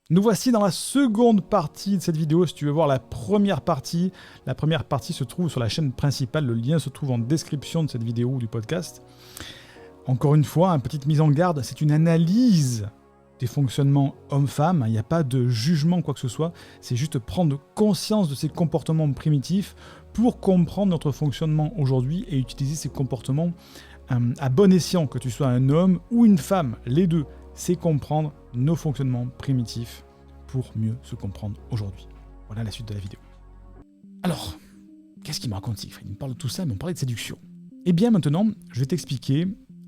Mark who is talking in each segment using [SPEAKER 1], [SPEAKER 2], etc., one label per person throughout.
[SPEAKER 1] Nous voici dans la seconde partie de cette vidéo. Si tu veux voir la première partie se trouve sur la chaîne principale. Le lien se trouve en description de cette vidéo ou du podcast. Encore une fois, une petite mise en garde, c'est une analyse des fonctionnements hommes-femmes. Il n'y a pas de jugement, quoi que ce soit. C'est juste prendre conscience de ces comportements primitifs pour comprendre notre fonctionnement aujourd'hui et utiliser ces comportements à bon escient, que tu sois un homme ou une femme. Les deux, c'est comprendre nos fonctionnements primitifs pour mieux se comprendre aujourd'hui. Voilà la suite de la vidéo. Alors, qu'est-ce qu'il me raconte Siegfried ? Il me parle de tout ça, mais on parlait de séduction. Eh bien maintenant, je vais t'expliquer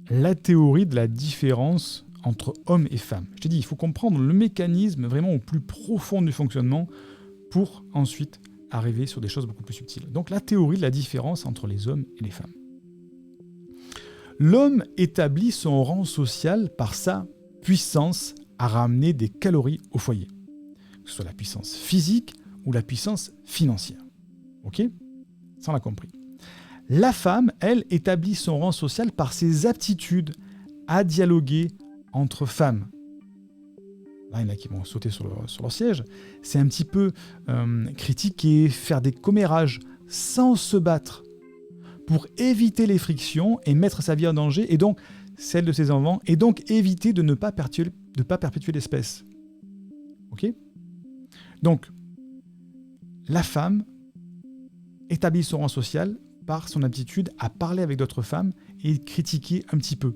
[SPEAKER 1] la théorie de la différence entre hommes et femmes. Je t'ai dit, il faut comprendre le mécanisme vraiment au plus profond du fonctionnement pour ensuite arriver sur des choses beaucoup plus subtiles. Donc la théorie de la différence entre les hommes et les femmes. L'homme établit son rang social par sa puissance à ramener des calories au foyer, que ce soit la puissance physique ou la puissance financière. Ok ? Ça, on l'a compris. La femme, elle, établit son rang social par ses aptitudes à dialoguer entre femmes. Là, il y en a qui vont sauter sur leur siège. C'est un petit peu critiquer, faire des commérages sans se battre pour éviter les frictions et mettre sa vie en danger, et donc celle de ses enfants, et donc éviter de ne pas perpétuer l'espèce. Ok ? Donc, la femme établit son rang social par son aptitude à parler avec d'autres femmes et critiquer un petit peu.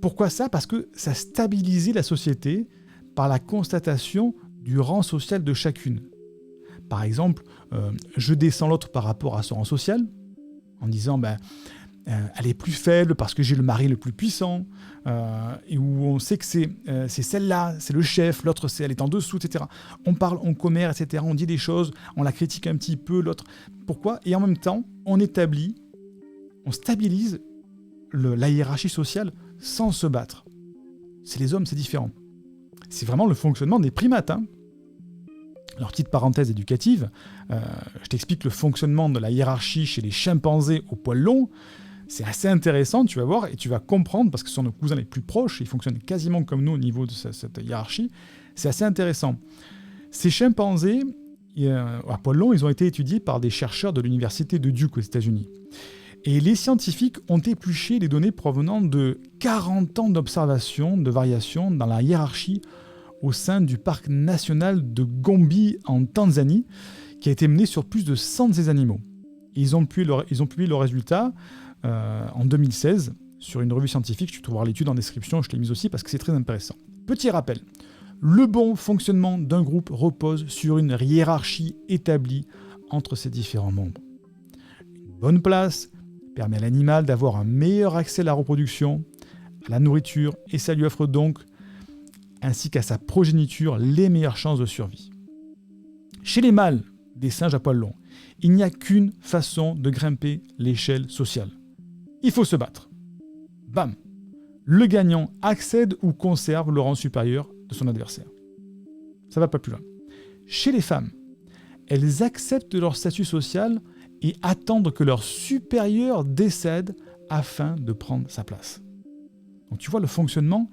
[SPEAKER 1] Pourquoi ça ? Parce que ça stabilisait la société par la constatation du rang social de chacune. Par exemple, je descends l'autre par rapport à son rang social, en disant elle est plus faible parce que j'ai le mari le plus puissant, et où on sait que c'est celle-là, c'est le chef, l'autre elle est en dessous, etc. On parle, on commerce, etc. On dit des choses, on la critique un petit peu, l'autre. Pourquoi ? Et en même temps, on stabilise la hiérarchie sociale sans se battre. C'est les hommes, c'est différent. C'est vraiment le fonctionnement des primates, hein. Alors, petite parenthèse éducative, je t'explique le fonctionnement de la hiérarchie chez les chimpanzés au poil long. C'est assez intéressant, tu vas voir, et tu vas comprendre, parce que ce sont nos cousins les plus proches, ils fonctionnent quasiment comme nous au niveau de cette hiérarchie. C'est assez intéressant. Ces chimpanzés, à poil long, ils ont été étudiés par des chercheurs de l'université de Duke aux États-Unis. Et les scientifiques ont épluché les données provenant de 40 ans d'observation de variations dans la hiérarchie au sein du parc national de Gombe en Tanzanie, qui a été mené sur plus de 100 de ces animaux. Et ils ont publié leurs résultats en 2016 sur une revue scientifique. Tu trouveras l'étude en description, je l'ai mise aussi parce que c'est très intéressant. Petit rappel, le bon fonctionnement d'un groupe repose sur une hiérarchie établie entre ses différents membres. Une bonne place permet à l'animal d'avoir un meilleur accès à la reproduction, à la nourriture, et ça lui offre donc ainsi qu'à sa progéniture les meilleures chances de survie. Chez les mâles des singes à poil long, il n'y a qu'une façon de grimper l'échelle sociale. Il faut se battre. Bam ! Le gagnant accède ou conserve le rang supérieur de son adversaire. Ça va pas plus loin. Chez les femmes, elles acceptent leur statut social et attendent que leur supérieur décède afin de prendre sa place. Donc tu vois le fonctionnement.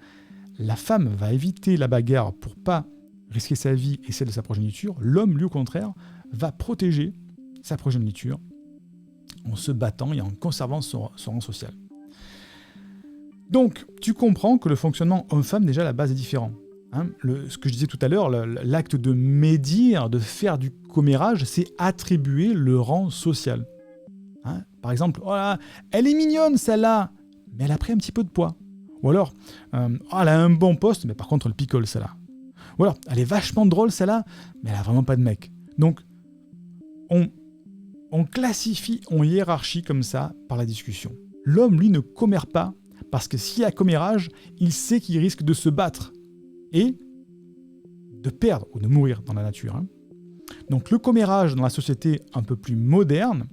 [SPEAKER 1] La femme va éviter la bagarre pour pas risquer sa vie et celle de sa progéniture. L'homme, lui, au contraire, va protéger sa progéniture en se battant et en conservant son rang social. Donc, tu comprends que le fonctionnement homme-femme, déjà, à la base est différent. Hein, ce que je disais tout à l'heure, l'acte de médire, de faire du commérage, c'est attribuer le rang social. Hein, par exemple, oh là, elle est mignonne celle-là, mais elle a pris un petit peu de poids. Ou alors, elle a un bon poste, mais par contre, elle picole, celle-là. Ou alors, elle est vachement drôle, celle-là, mais elle a vraiment pas de mec. Donc, on classifie, on hiérarchie comme ça par la discussion. L'homme, lui, ne commère pas, parce que s'il y a commérage, il sait qu'il risque de se battre et de perdre ou de mourir dans la nature. Hein. Donc, le commérage dans la société un peu plus moderne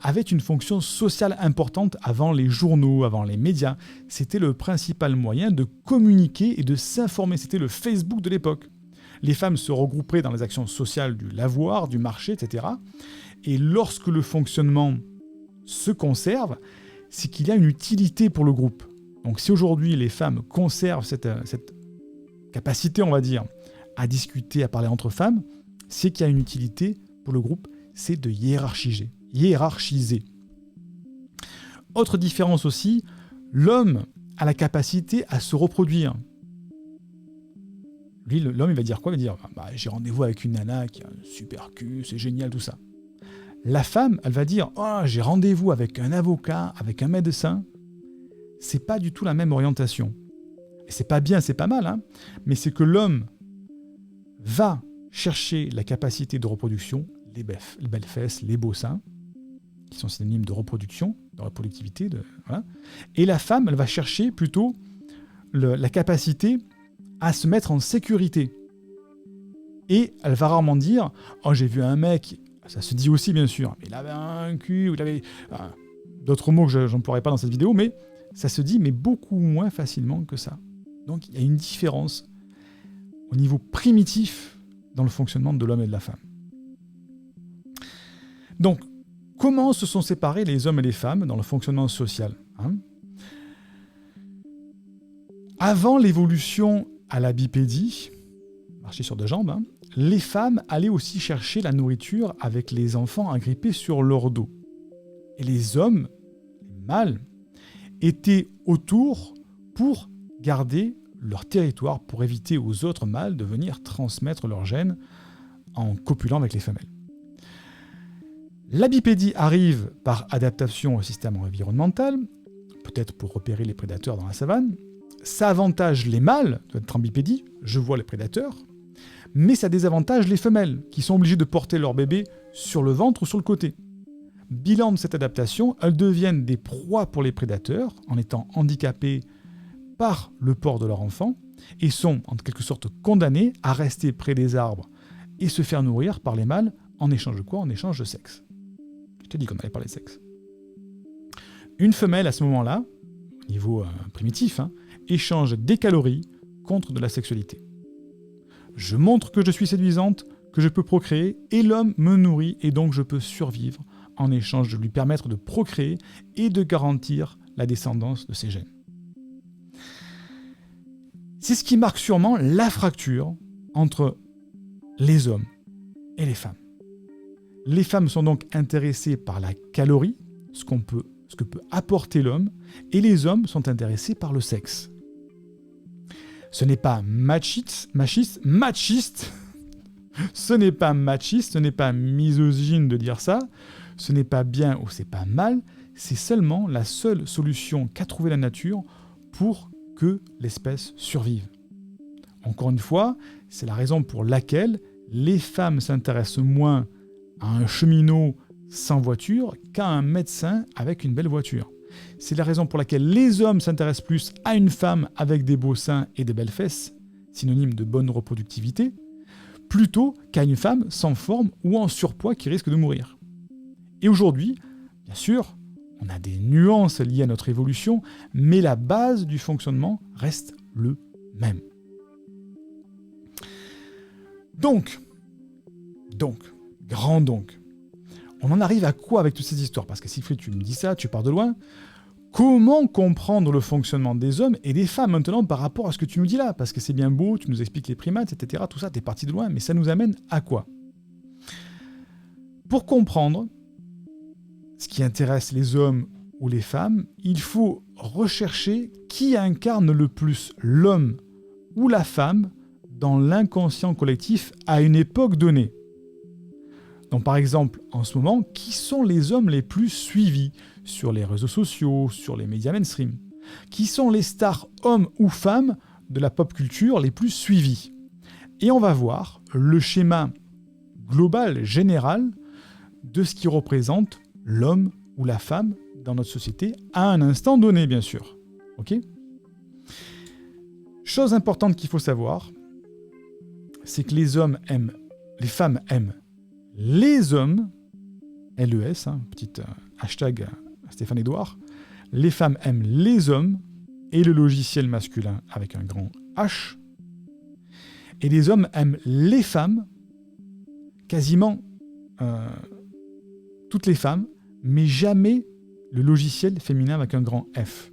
[SPEAKER 1] avait une fonction sociale importante avant les journaux, avant les médias. C'était le principal moyen de communiquer et de s'informer. C'était le Facebook de l'époque. Les femmes se regrouperaient dans les actions sociales du lavoir, du marché, etc. Et lorsque le fonctionnement se conserve, c'est qu'il y a une utilité pour le groupe. Donc si aujourd'hui les femmes conservent cette capacité, on va dire, à discuter, à parler entre femmes, c'est qu'il y a une utilité pour le groupe, c'est de hiérarchiser. Autre différence aussi, l'homme a la capacité à se reproduire. Lui, l'homme, il va dire quoi? Il va dire j'ai rendez-vous avec une nana qui a un super cul, c'est génial, tout ça. La femme, elle va dire j'ai rendez-vous avec un avocat, avec un médecin. C'est pas du tout la même orientation. Et c'est pas bien, c'est pas mal, hein, mais c'est que l'homme va chercher la capacité de reproduction, les belles fesses, les beaux seins, qui sont synonymes de reproduction, de reproductivité, voilà. Et la femme, elle va chercher plutôt la capacité à se mettre en sécurité. Et elle va rarement dire j'ai vu un mec, ça se dit aussi bien sûr, mais il avait un cul, ou il avait d'autres mots que j'emploierai pas dans cette vidéo, mais ça se dit, mais beaucoup moins facilement que ça. Donc il y a une différence au niveau primitif dans le fonctionnement de l'homme et de la femme. Donc, comment se sont séparés les hommes et les femmes dans le fonctionnement social, hein? Avant l'évolution à la bipédie, marcher sur deux jambes, hein, les femmes allaient aussi chercher la nourriture avec les enfants agrippés sur leur dos. Et les hommes, les mâles, étaient autour pour garder leur territoire, pour éviter aux autres mâles de venir transmettre leurs gènes en copulant avec les femelles. La bipédie arrive par adaptation au système environnemental, peut-être pour repérer les prédateurs dans la savane. Ça avantage les mâles d'être en bipédie, je vois les prédateurs, mais ça désavantage les femelles, qui sont obligées de porter leur bébé sur le ventre ou sur le côté. Bilan de cette adaptation, elles deviennent des proies pour les prédateurs, en étant handicapées par le port de leur enfant, et sont en quelque sorte condamnées à rester près des arbres et se faire nourrir par les mâles, en échange de quoi? En échange de sexe. Je t'ai dit qu'on allait parler de sexe. Une femelle, à ce moment-là, au niveau primitif, hein, échange des calories contre de la sexualité. Je montre que je suis séduisante, que je peux procréer, et l'homme me nourrit, et donc je peux survivre en échange de lui permettre de procréer et de garantir la descendance de ses gènes. C'est ce qui marque sûrement la fracture entre les hommes et les femmes. Les femmes sont donc intéressées par la calorie, ce que peut apporter l'homme, et les hommes sont intéressés par le sexe. Ce n'est pas machiste, ce n'est pas machiste, ce n'est pas misogyne de dire ça, ce n'est pas bien ou c'est pas mal, c'est seulement la seule solution qu'a trouvée la nature pour que l'espèce survive. Encore une fois, c'est la raison pour laquelle les femmes s'intéressent moins à un cheminot sans voiture qu'à un médecin avec une belle voiture. C'est la raison pour laquelle les hommes s'intéressent plus à une femme avec des beaux seins et des belles fesses, synonyme de bonne reproductivité, plutôt qu'à une femme sans forme ou en surpoids qui risque de mourir. Et aujourd'hui, bien sûr, on a des nuances liées à notre évolution, mais la base du fonctionnement reste le même. Donc, grand donc, on en arrive à quoi avec toutes ces histoires? Parce que Siegfried, tu me dis ça, tu pars de loin. Comment comprendre le fonctionnement des hommes et des femmes maintenant par rapport à ce que tu nous dis là? Parce que c'est bien beau, tu nous expliques les primates, etc. Tout ça, t'es parti de loin, mais ça nous amène à quoi? Pour comprendre ce qui intéresse les hommes ou les femmes, il faut rechercher qui incarne le plus l'homme ou la femme dans l'inconscient collectif à une époque donnée. Donc par exemple, en ce moment, qui sont les hommes les plus suivis sur les réseaux sociaux, sur les médias mainstream? Qui sont les stars hommes ou femmes de la pop culture les plus suivis? Et on va voir le schéma global, général, de ce qui représente l'homme ou la femme dans notre société à un instant donné, bien sûr. Ok ? Chose importante qu'il faut savoir, c'est que les femmes aiment les hommes, LES, petit hashtag Stéphane Edouard, les femmes aiment les hommes et le logiciel masculin avec un grand H, et les hommes aiment les femmes, quasiment toutes les femmes, mais jamais le logiciel féminin avec un grand F.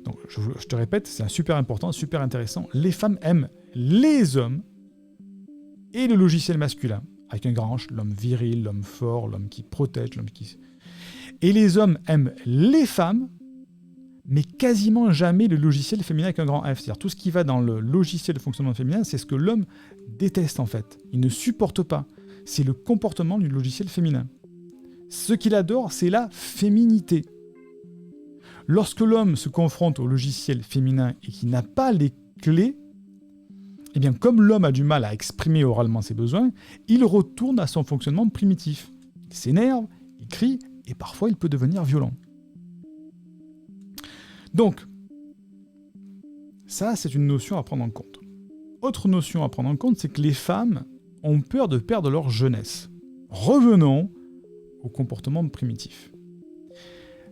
[SPEAKER 1] Donc, je te répète, c'est super important, super intéressant. Les femmes aiment les hommes et le logiciel masculin, avec un grand H, l'homme viril, l'homme fort, l'homme qui protège, l'homme qui... Et les hommes aiment les femmes, mais quasiment jamais le logiciel féminin avec un grand F. C'est-à-dire tout ce qui va dans le logiciel de fonctionnement féminin, c'est ce que l'homme déteste en fait. Il ne supporte pas. C'est le comportement du logiciel féminin. Ce qu'il adore, c'est la féminité. Lorsque l'homme se confronte au logiciel féminin et qu'il n'a pas les clés, eh bien, comme l'homme a du mal à exprimer oralement ses besoins, il retourne à son fonctionnement primitif. Il s'énerve, il crie, et parfois il peut devenir violent. Donc, ça, c'est une notion à prendre en compte. Autre notion à prendre en compte, c'est que les femmes ont peur de perdre leur jeunesse. Revenons au comportement primitif.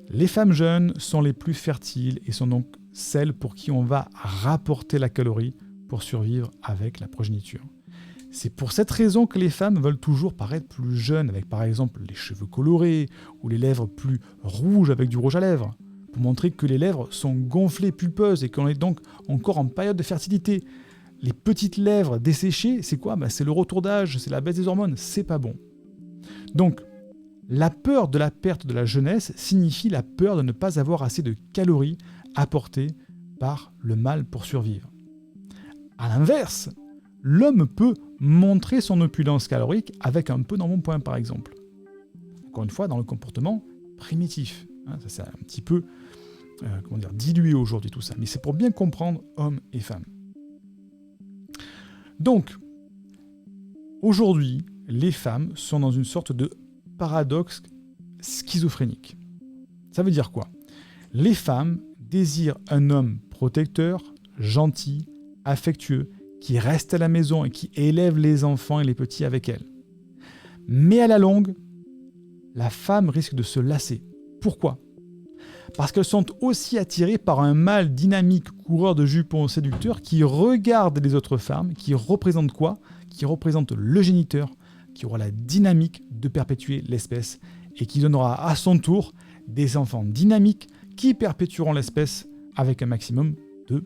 [SPEAKER 1] Les femmes jeunes sont les plus fertiles et sont donc celles pour qui on va rapporter la calorie pour survivre avec la progéniture. C'est pour cette raison que les femmes veulent toujours paraître plus jeunes, avec par exemple les cheveux colorés ou les lèvres plus rouges avec du rouge à lèvres, pour montrer que les lèvres sont gonflées, pulpeuses et qu'on est donc encore en période de fertilité. Les petites lèvres desséchées, c'est quoi ? C'est le retour d'âge, c'est la baisse des hormones, c'est pas bon. Donc, la peur de la perte de la jeunesse signifie la peur de ne pas avoir assez de calories apportées par le mâle pour survivre. À l'inverse, l'homme peut montrer son opulence calorique avec un peu d'embonpoint, par exemple. Encore une fois, dans le comportement primitif. Ça, c'est un petit peu dilué aujourd'hui tout ça. Mais c'est pour bien comprendre hommes et femmes. Donc, aujourd'hui, les femmes sont dans une sorte de paradoxe schizophrénique. Ça veut dire quoi ? Les femmes désirent un homme protecteur, gentil, affectueux, qui reste à la maison et qui élève les enfants et les petits avec elle. Mais à la longue, la femme risque de se lasser. Pourquoi ? Parce qu'elles sont aussi attirées par un mâle dynamique, coureur de jupons, séducteur, qui regarde les autres femmes, qui représente quoi ? Qui représente le géniteur, qui aura la dynamique de perpétuer l'espèce et qui donnera à son tour des enfants dynamiques qui perpétueront l'espèce avec un maximum de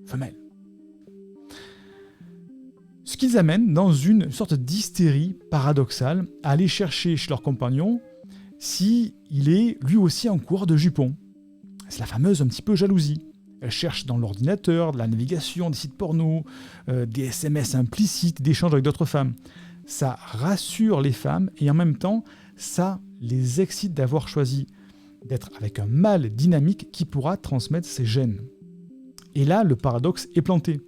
[SPEAKER 1] femelles. Ce qu'ils amène dans une sorte d'hystérie paradoxale à aller chercher chez leur compagnon s'il est lui aussi en coureur de jupons. C'est la fameuse un petit peu jalousie. Elle cherche dans l'ordinateur, de la navigation, des sites porno, des SMS implicites, d'échanges avec d'autres femmes. Ça rassure les femmes et en même temps, ça les excite d'avoir choisi d'être avec un mâle dynamique qui pourra transmettre ses gènes. Et là, le paradoxe est planté.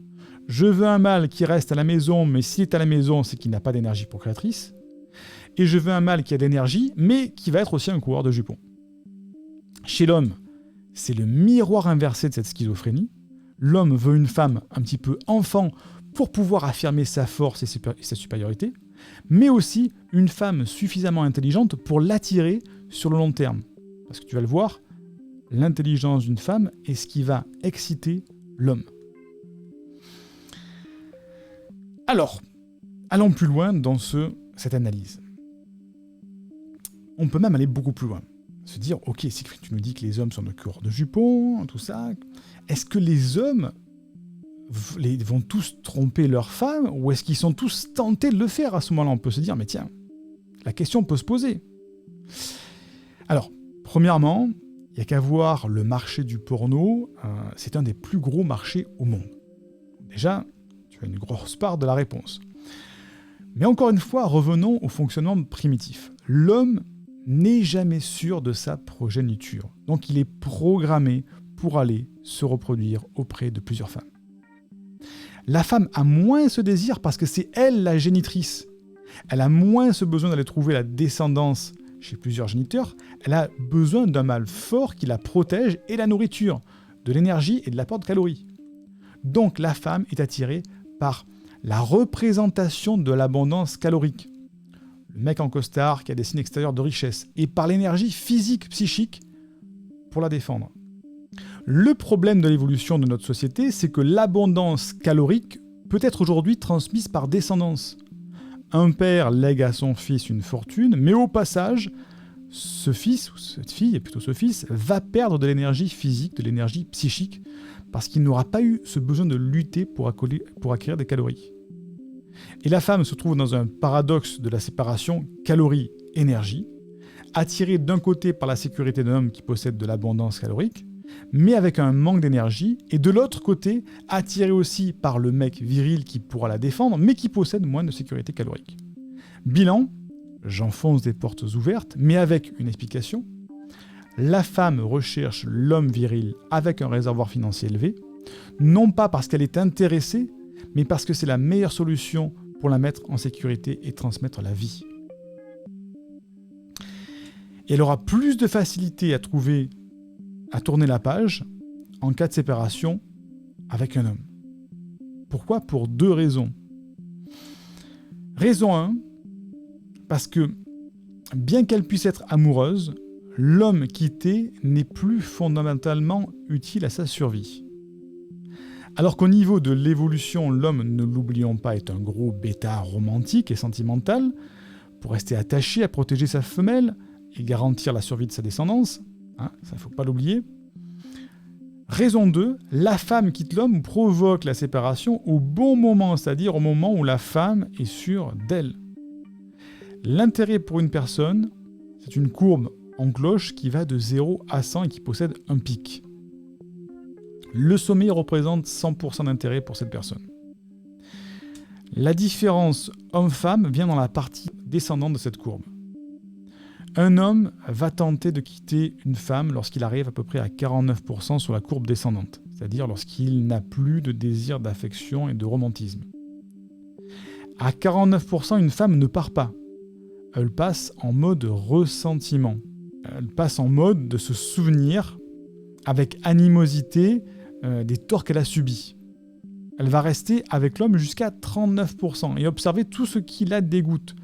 [SPEAKER 1] Je veux un mâle qui reste à la maison, mais s'il est à la maison, c'est qu'il n'a pas d'énergie procréatrice. Et je veux un mâle qui a de l'énergie, mais qui va être aussi un coureur de jupons. Chez l'homme, c'est le miroir inversé de cette schizophrénie. L'homme veut une femme un petit peu enfant pour pouvoir affirmer sa force et sa supériorité, mais aussi une femme suffisamment intelligente pour l'attirer sur le long terme. Parce que tu vas le voir, l'intelligence d'une femme est ce qui va exciter l'homme. Alors, allons plus loin dans cette analyse. On peut même aller beaucoup plus loin. Se dire, ok, Siegfried, tu nous dis que les hommes sont de coureurs de jupons, tout ça. Est-ce que les hommes vont tous tromper leurs femmes ou est-ce qu'ils sont tous tentés de le faire à ce moment-là ? On peut se dire, mais tiens, la question peut se poser. Alors, premièrement, il n'y a qu'à voir le marché du porno. C'est un des plus gros marchés au monde. Déjà, tu as une grosse part de la réponse. Mais encore une fois, revenons au fonctionnement primitif. L'homme n'est jamais sûr de sa progéniture. Donc il est programmé pour aller se reproduire auprès de plusieurs femmes. La femme a moins ce désir parce que c'est elle la génitrice. Elle a moins ce besoin d'aller trouver la descendance chez plusieurs géniteurs. Elle a besoin d'un mâle fort qui la protège et la nourriture, de l'énergie et de l'apport de calories. Donc la femme est attirée par la représentation de l'abondance calorique. Le mec en costard qui a des signes extérieurs de richesse, et par l'énergie physique, psychique, pour la défendre. Le problème de l'évolution de notre société, c'est que l'abondance calorique peut être aujourd'hui transmise par descendance. Un père lègue à son fils une fortune, mais au passage, ce fils, ou cette fille, et plutôt ce fils, va perdre de l'énergie physique, de l'énergie psychique, parce qu'il n'aura pas eu ce besoin de lutter pour acquérir des calories. Et la femme se trouve dans un paradoxe de la séparation calories-énergie, attirée d'un côté par la sécurité d'un homme qui possède de l'abondance calorique, mais avec un manque d'énergie, et de l'autre côté, attirée aussi par le mec viril qui pourra la défendre, mais qui possède moins de sécurité calorique. Bilan, j'enfonce des portes ouvertes, mais avec une explication. La femme recherche l'homme viril avec un réservoir financier élevé, non pas parce qu'elle est intéressée, mais parce que c'est la meilleure solution pour la mettre en sécurité et transmettre la vie. Et elle aura plus de facilité à tourner la page en cas de séparation avec un homme. Pourquoi ? Pour 2 raisons. Raison 1, parce que bien qu'elle puisse être amoureuse, l'homme quitté n'est plus fondamentalement utile à sa survie. Alors qu'au niveau de l'évolution, l'homme, ne l'oublions pas, est un gros bêta romantique et sentimental, pour rester attaché à protéger sa femelle et garantir la survie de sa descendance, ça ne faut pas l'oublier. Raison 2, la femme quitte l'homme provoque la séparation au bon moment, c'est-à-dire au moment où la femme est sûre d'elle. L'intérêt pour une personne, c'est une courbe en cloche qui va de 0 à 100 et qui possède un pic. Le sommet représente 100% d'intérêt pour cette personne. La différence homme-femme vient dans la partie descendante de cette courbe. Un homme va tenter de quitter une femme lorsqu'il arrive à peu près à 49% sur la courbe descendante, c'est-à-dire lorsqu'il n'a plus de désir d'affection et de romantisme. À 49%, une femme ne part pas. Elle passe en mode ressentiment. Elle passe en mode de se souvenir avec animosité des torts qu'elle a subis. Elle va rester avec l'homme jusqu'à 39% et observer tout ce qui la dégoûte.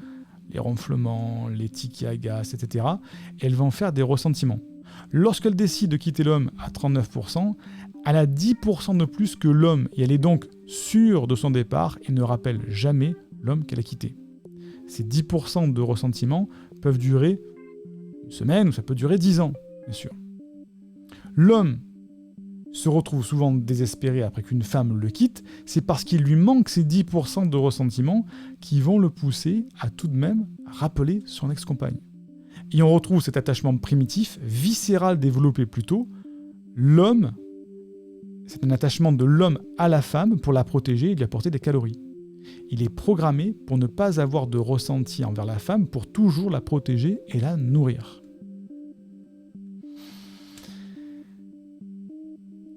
[SPEAKER 1] Les ronflements, les tics qui agacent, etc. Et elle va en faire des ressentiments. Lorsqu'elle décide de quitter l'homme à 39%, elle a 10% de plus que l'homme et elle est donc sûre de son départ et ne rappelle jamais l'homme qu'elle a quitté. Ces 10% de ressentiments peuvent durer une semaine ou ça peut durer 10 ans, bien sûr. L'homme se retrouve souvent désespéré après qu'une femme le quitte, c'est parce qu'il lui manque ces 10% de ressentiment qui vont le pousser à tout de même rappeler son ex-compagne. Et on retrouve cet attachement primitif, viscéral développé plus tôt. L'homme, c'est un attachement de l'homme à la femme pour la protéger et lui apporter des calories. Il est programmé pour ne pas avoir de ressenti envers la femme, pour toujours la protéger et la nourrir.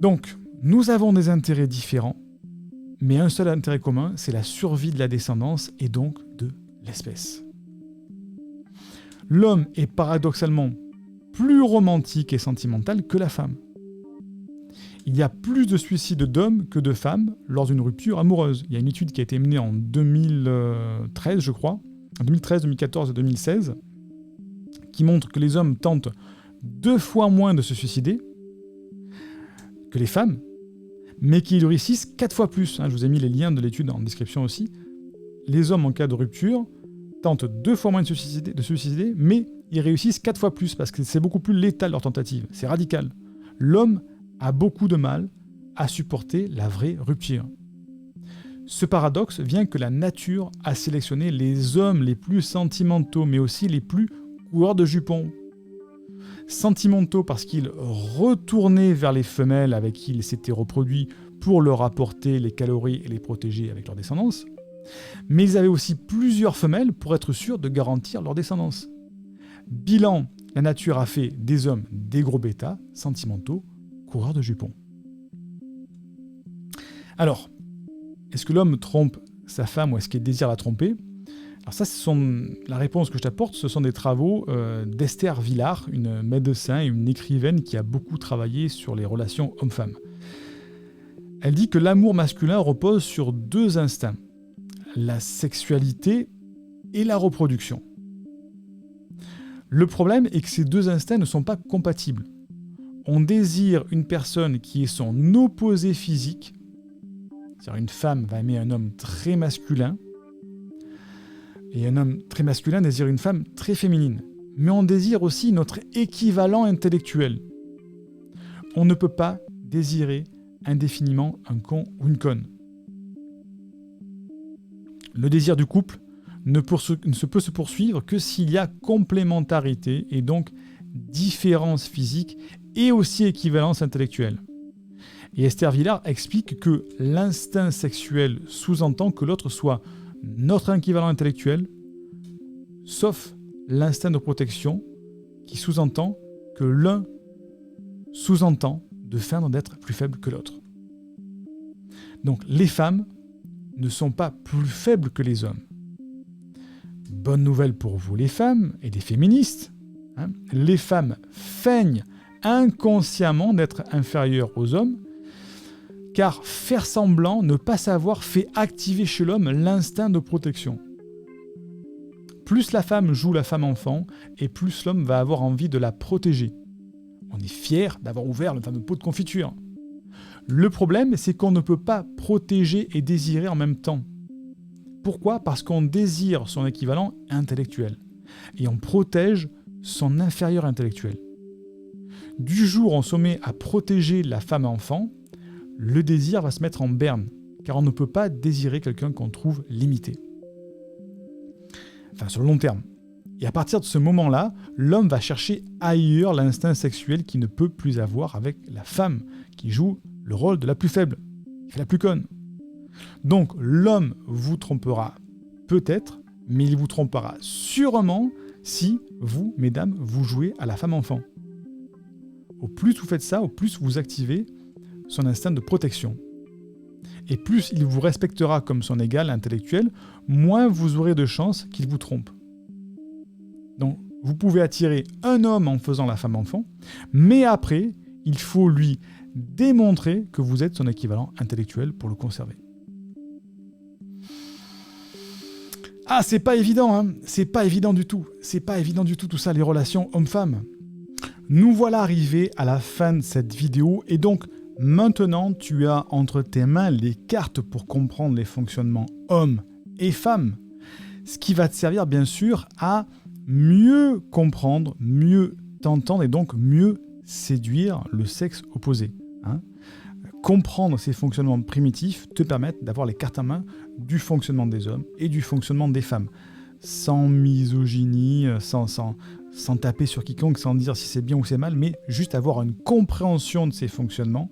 [SPEAKER 1] Donc, nous avons des intérêts différents, mais un seul intérêt commun, c'est la survie de la descendance et donc de l'espèce. L'homme est paradoxalement plus romantique et sentimental que la femme. Il y a plus de suicides d'hommes que de femmes lors d'une rupture amoureuse. Il y a une étude qui a été menée en 2013, je crois, en 2013, 2014 et 2016, qui montre que les hommes tentent 2 fois moins de se suicider que les femmes, mais qu'ils réussissent 4 fois plus. Je vous ai mis les liens de l'étude en description aussi. Les hommes en cas de rupture tentent 2 fois moins de se suicider, mais ils réussissent 4 fois plus, parce que c'est beaucoup plus létal leur tentative, c'est radical. L'homme a beaucoup de mal à supporter la vraie rupture. Ce paradoxe vient que la nature a sélectionné les hommes les plus sentimentaux, mais aussi les plus coureurs de jupons. Sentimentaux parce qu'ils retournaient vers les femelles avec qui ils s'étaient reproduits pour leur apporter les calories et les protéger avec leur descendance. Mais ils avaient aussi plusieurs femelles pour être sûrs de garantir leur descendance. Bilan, la nature a fait des hommes des gros bêtas, sentimentaux, coureurs de jupons. Alors, est-ce que l'homme trompe sa femme ou est-ce qu'il désire la tromper ? Alors ça, la réponse que je t'apporte, ce sont des travaux d'Esther Villard, une médecin et une écrivaine qui a beaucoup travaillé sur les relations hommes-femmes. Elle dit que l'amour masculin repose sur 2 instincts, la sexualité et la reproduction. Le problème est que ces 2 instincts ne sont pas compatibles. On désire une personne qui est son opposé physique, c'est-à-dire une femme va aimer un homme très masculin, et un homme très masculin désire une femme très féminine. mais on désire aussi notre équivalent intellectuel. On ne peut pas désirer indéfiniment un con ou une conne. Le désir du couple ne peut se poursuivre que s'il y a complémentarité et donc différence physique et aussi équivalence intellectuelle. Et Esther Vilar explique que l'instinct sexuel sous-entend que l'autre soit notre équivalent intellectuel, sauf l'instinct de protection qui sous-entend que l'un sous-entend de feindre d'être plus faible que l'autre. Donc les femmes ne sont pas plus faibles que les hommes. Bonne nouvelle pour vous les femmes et les féministes, les femmes feignent inconsciemment d'être inférieures aux hommes, car faire semblant, ne pas savoir, fait activer chez l'homme l'instinct de protection. Plus la femme joue la femme enfant, et plus l'homme va avoir envie de la protéger. On est fier d'avoir ouvert le fameux pot de confiture. Le problème, c'est qu'on ne peut pas protéger et désirer en même temps. Pourquoi ? Parce qu'on désire son équivalent intellectuel, et on protège son inférieur intellectuel. Du jour où on se met à protéger la femme enfant, le désir va se mettre en berne, car on ne peut pas désirer quelqu'un qu'on trouve limité. Enfin, sur le long terme. Et à partir de ce moment-là, l'homme va chercher ailleurs l'instinct sexuel qu'il ne peut plus avoir avec la femme, qui joue le rôle de la plus faible, qui fait la plus conne. Donc, l'homme vous trompera peut-être, mais il vous trompera sûrement si vous, mesdames, vous jouez à la femme enfant. Au plus vous faites ça, au plus vous activez son instinct de protection. Et plus il vous respectera comme son égal intellectuel, moins vous aurez de chances qu'il vous trompe. Donc, vous pouvez attirer un homme en faisant la femme enfant, mais après, il faut lui démontrer que vous êtes son équivalent intellectuel pour le conserver. Ah, c'est pas évident, hein. C'est pas évident du tout. C'est pas évident du tout ça, les relations homme-femme. Nous voilà arrivés à la fin de cette vidéo, et donc, maintenant, tu as entre tes mains les cartes pour comprendre les fonctionnements hommes et femmes, ce qui va te servir bien sûr à mieux comprendre, mieux t'entendre et donc mieux séduire le sexe opposé. Comprendre ces fonctionnements primitifs te permettent d'avoir les cartes en main du fonctionnement des hommes et du fonctionnement des femmes, sans misogynie, sans taper sur quiconque, sans dire si c'est bien ou c'est mal, mais juste avoir une compréhension de ces fonctionnements.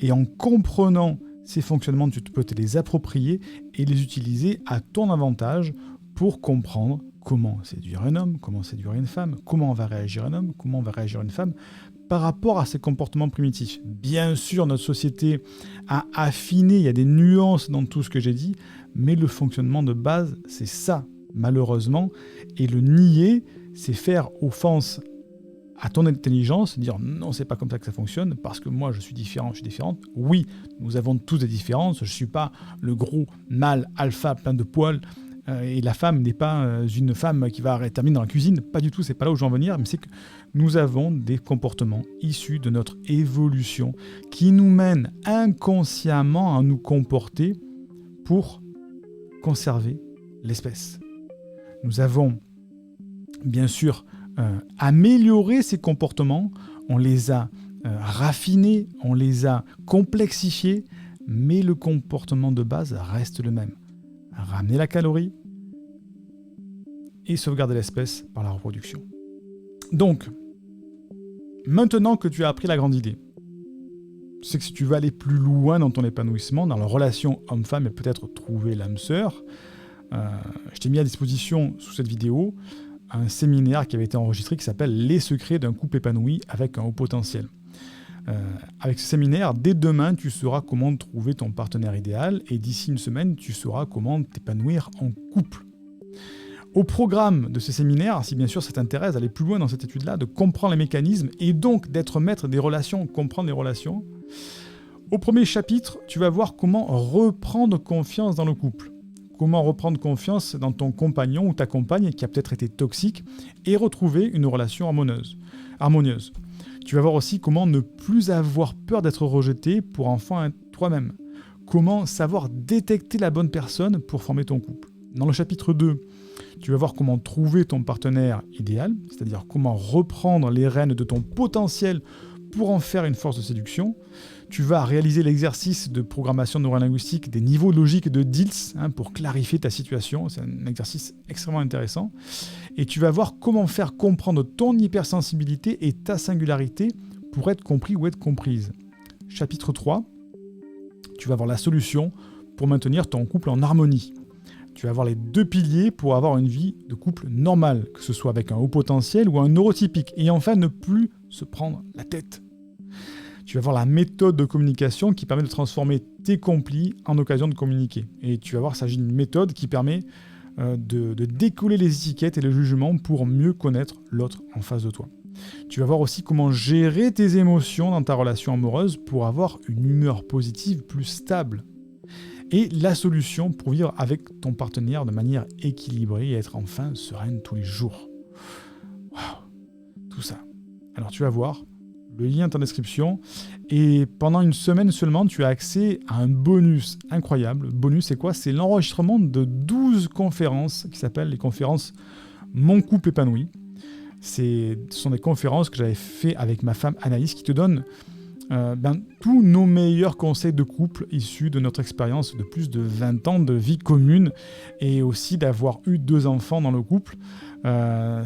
[SPEAKER 1] Et en comprenant ces fonctionnements, tu peux te les approprier et les utiliser à ton avantage pour comprendre comment séduire un homme, comment séduire une femme, comment on va réagir un homme, comment on va réagir une femme par rapport à ces comportements primitifs. Bien sûr, notre société a affiné, il y a des nuances dans tout ce que j'ai dit, mais le fonctionnement de base, c'est ça, malheureusement. Et le nier, c'est faire offense à ton intelligence, dire non, c'est pas comme ça que ça fonctionne, parce que moi je suis différent, je suis différente. Oui, nous avons tous des différences, je suis pas le gros mâle alpha plein de poils, et la femme n'est pas une femme qui va terminer dans la cuisine, pas du tout, c'est pas là où je veux en venir, mais c'est que nous avons des comportements issus de notre évolution qui nous mènent inconsciemment à nous comporter pour conserver l'espèce. Nous avons bien sûr amélioré ces comportements, on les a raffinés, on les a complexifiés, mais le comportement de base reste le même. Ramener la calorie et sauvegarder l'espèce par la reproduction. Donc, maintenant que tu as appris la grande idée, tu sais que si tu veux aller plus loin dans ton épanouissement, dans la relation homme-femme et peut-être trouver l'âme sœur, je t'ai mis à disposition sous cette vidéo un séminaire qui avait été enregistré qui s'appelle « Les secrets d'un couple épanoui avec un haut potentiel ». Avec ce séminaire, dès demain, tu sauras comment trouver ton partenaire idéal et d'ici une semaine, tu sauras comment t'épanouir en couple. Au programme de ce séminaire, si bien sûr ça t'intéresse d'aller plus loin dans cette étude-là, de comprendre les mécanismes et donc d'être maître des relations, comprendre les relations, au premier chapitre, tu vas voir comment reprendre confiance dans le couple. Comment reprendre confiance dans ton compagnon ou ta compagne qui a peut-être été toxique et retrouver une relation harmonieuse. Tu vas voir aussi comment ne plus avoir peur d'être rejeté pour enfin être toi-même. Comment savoir détecter la bonne personne pour former ton couple. Dans le chapitre 2, Tu vas voir comment trouver ton partenaire idéal, c'est-à-dire comment reprendre les rênes de ton potentiel pour en faire une force de séduction. Tu vas réaliser l'exercice de programmation neurolinguistique des niveaux logiques de Diels pour clarifier ta situation. C'est un exercice extrêmement intéressant. Et tu vas voir comment faire comprendre ton hypersensibilité et ta singularité pour être compris ou être comprise. Chapitre 3, tu vas voir la solution pour maintenir ton couple en harmonie. Tu vas avoir les 2 piliers pour avoir une vie de couple normale, que ce soit avec un haut potentiel ou un neurotypique. Et enfin, ne plus se prendre la tête. Tu vas voir la méthode de communication qui permet de transformer tes conflits en occasion de communiquer. Et tu vas voir, il s'agit d'une méthode qui permet de décoller les étiquettes et le jugement pour mieux connaître l'autre en face de toi. Tu vas voir aussi comment gérer tes émotions dans ta relation amoureuse pour avoir une humeur positive plus stable. Et la solution pour vivre avec ton partenaire de manière équilibrée et être enfin sereine tous les jours. Waouh, tout ça. Alors tu vas voir, le lien est en description. Et pendant une semaine seulement, tu as accès à un bonus incroyable. Le bonus, c'est quoi ? C'est l'enregistrement de 12 conférences qui s'appellent les conférences Mon couple épanoui. Ce sont des conférences que j'avais fait avec ma femme Anaïs qui te donnent tous nos meilleurs conseils de couple issus de notre expérience de plus de 20 ans de vie commune et aussi d'avoir eu 2 enfants dans le couple.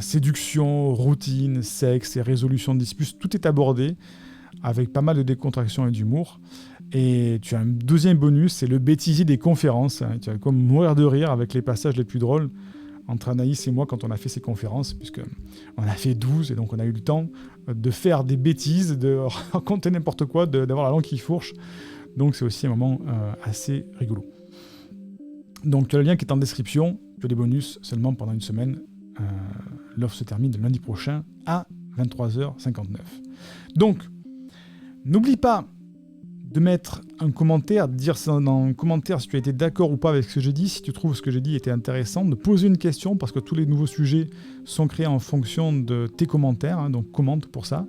[SPEAKER 1] Séduction, routine, sexe et résolution de disputes, tout est abordé avec pas mal de décontraction et d'humour. Et tu as un deuxième bonus, c'est le bêtisier des conférences. Tu vas comme mourir de rire avec les passages les plus drôles entre Anaïs et moi quand on a fait ces conférences, puisqu'on a fait 12 et donc on a eu le temps de faire des bêtises, de raconter n'importe quoi, d'avoir la langue qui fourche. Donc c'est aussi un moment assez rigolo. Donc tu as le lien qui est en description, tu as des bonus seulement pendant une semaine. L'offre se termine le lundi prochain à 23h59. Donc, n'oublie pas de mettre un commentaire, de dire ça dans un commentaire si tu as été d'accord ou pas avec ce que j'ai dit, si tu trouves ce que j'ai dit était intéressant, de poser une question parce que tous les nouveaux sujets sont créés en fonction de tes commentaires, donc commente pour ça.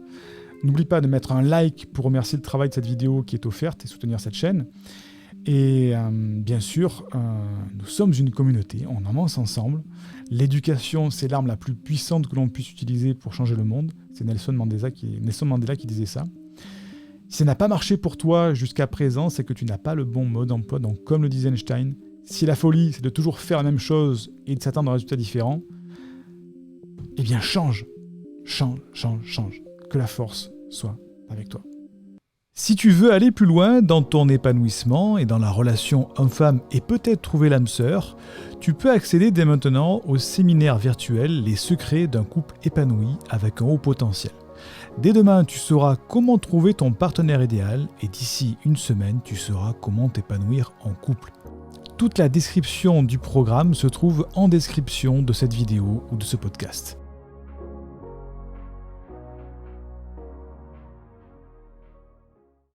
[SPEAKER 1] N'oublie pas de mettre un like pour remercier le travail de cette vidéo qui est offerte et soutenir cette chaîne. Et bien sûr, nous sommes une communauté, on avance ensemble. L'éducation, c'est l'arme la plus puissante que l'on puisse utiliser pour changer le monde. C'est Nelson Mandela qui disait ça. Si ça n'a pas marché pour toi jusqu'à présent, c'est que tu n'as pas le bon mode d'emploi. Donc, comme le disait Einstein, si la folie, c'est de toujours faire la même chose et de s'attendre à un résultat différent, eh bien change. Que la force soit avec toi. Si tu veux aller plus loin dans ton épanouissement et dans la relation homme-femme et peut-être trouver l'âme sœur, tu peux accéder dès maintenant au séminaire virtuel Les secrets d'un couple épanoui avec un haut potentiel. Dès demain, tu sauras comment trouver ton partenaire idéal et d'ici une semaine, tu sauras comment t'épanouir en couple. Toute la description du programme se trouve en description de cette vidéo ou de ce podcast.